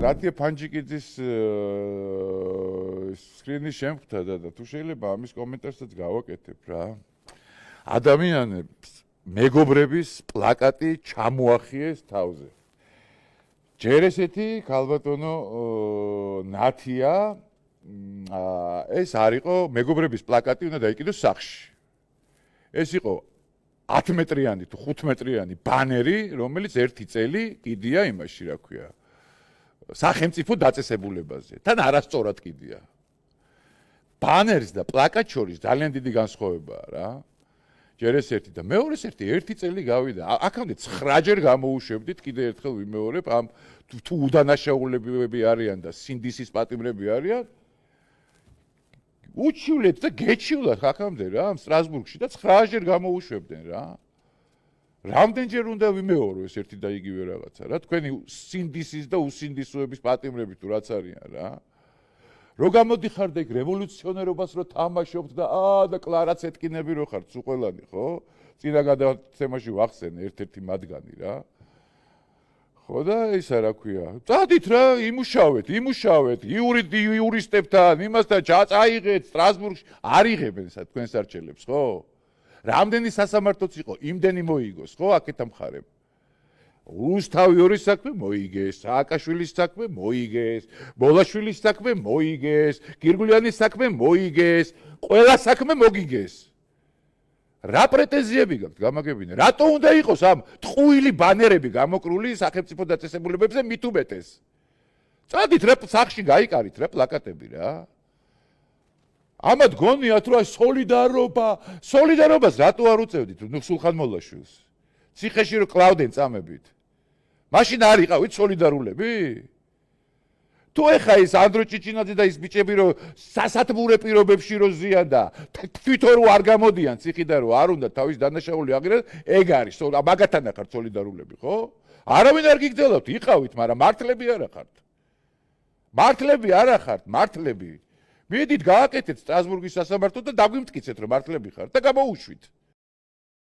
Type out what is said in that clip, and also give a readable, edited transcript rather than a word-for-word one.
რატია ფანჯიკიძის სკრინის შემხვდა და თუ შეიძლება ამის კომენტარსაც გავაკეთებ რა. ადამიანებს მეგობრების პლაკატი ჩამოახიეს თავზე. ჯერ ესეთი ქალბატონო ნათია ეს არ იყო მეგობრების პლაკატი უნდა დაიკიდოს სახლში. ეს იყო 10 მეტრიანი თუ 5 მეტრიანი ბანერი, რომელიც ერთი წელი კიდია იმაში, რა ქვია, სახელმწიფო დაწესებულებაზე. თან არასწორად კიდია. ბანერს და პლაკატს შორის ძალიან დიდი განსხვავებაა რა. ჯერ ეს ერთი და მეორე ერთი წელი გავიდა. აქამდე 9 ჯერ გამოუშვებდით, კიდე ერთხელ ვიმეორებ, ამ თუ უდანაშაულებები არიან და სინდისის პატიმრები არიან. უჩივლეთ და გეჩივლათ აქამდე რა, სტრასბურგში და 9 ჯერ გამოუშვებდნენ რა. რამდენჯერ უნდა ვიმეორო ეს ერთი და იგივე რაღაცა რა, თქვენი სინდისის და უსინდისოების პატიმრები თუ რაც არიან რა. რო გამოდიხარდა იქ რევოლუციონერობას რო თამაშობთ და და კლარაც ეთკინები რო ხართ სულ ყველანი ხო? წინა გადაცემაში ვახსენე ერთ-ერთი მათგანი რა. ხო და ისა რა ქვია. წადით რა, იმუშავეთ, იურისტებთან, იმასთან წაიღეთ სტრასბურგში, არ იღებენ თქვენს არჩევნებს, ხო? რამდენი სასამართლოც იყო, იმდენი მოიგოს, ხო, აქეთ ამხარებ. რუსთავი საქმე მოიგეს, სააკაშვილის საქმე მოიგეს, ბოლაშვილის საქმე მოიგეს, გირგულიანის საქმე მოიგეს, ყველა საქმე მოგიგეს. რა პრეტენზიები გაქვთ გამაგებინე? რატო უნდა იყოს ამ ტყუილი ბანერები გამოკრული სახელმწიფო დაწესებულებებზე მით უმეტეს? წადით რა სახში გაიკარით რა პლაკატები რა. ამათ გონიათ რა სოლიდარობას რატო არ უწევდით სულხან მოლაშვილს? ციხეში რო კლავდნენ წამებით. მაშინ არ იყავით სოლიდარულები? თუ ეხა ის ანდრო ჭიჭინაძე და ის ბიჭები რო სასათბურე პირობებში რო ზიან და თვითონ რო არ გამოდიან ციხიდან რო არ უნდა თავის დანაშაული აღიარონ, ეგ არის მაგათანა ხართ სოლიდარულები, ხო? არავინ არ გიგრძელავთ, იყავით, მაგრამ მართლები არა ხართ. მართლები. მიდით გააკეთეთ სტრასბურგის სასამართლო და დაგვიმტკიცეთ რომ მართლები ხართ და გამოუშვით.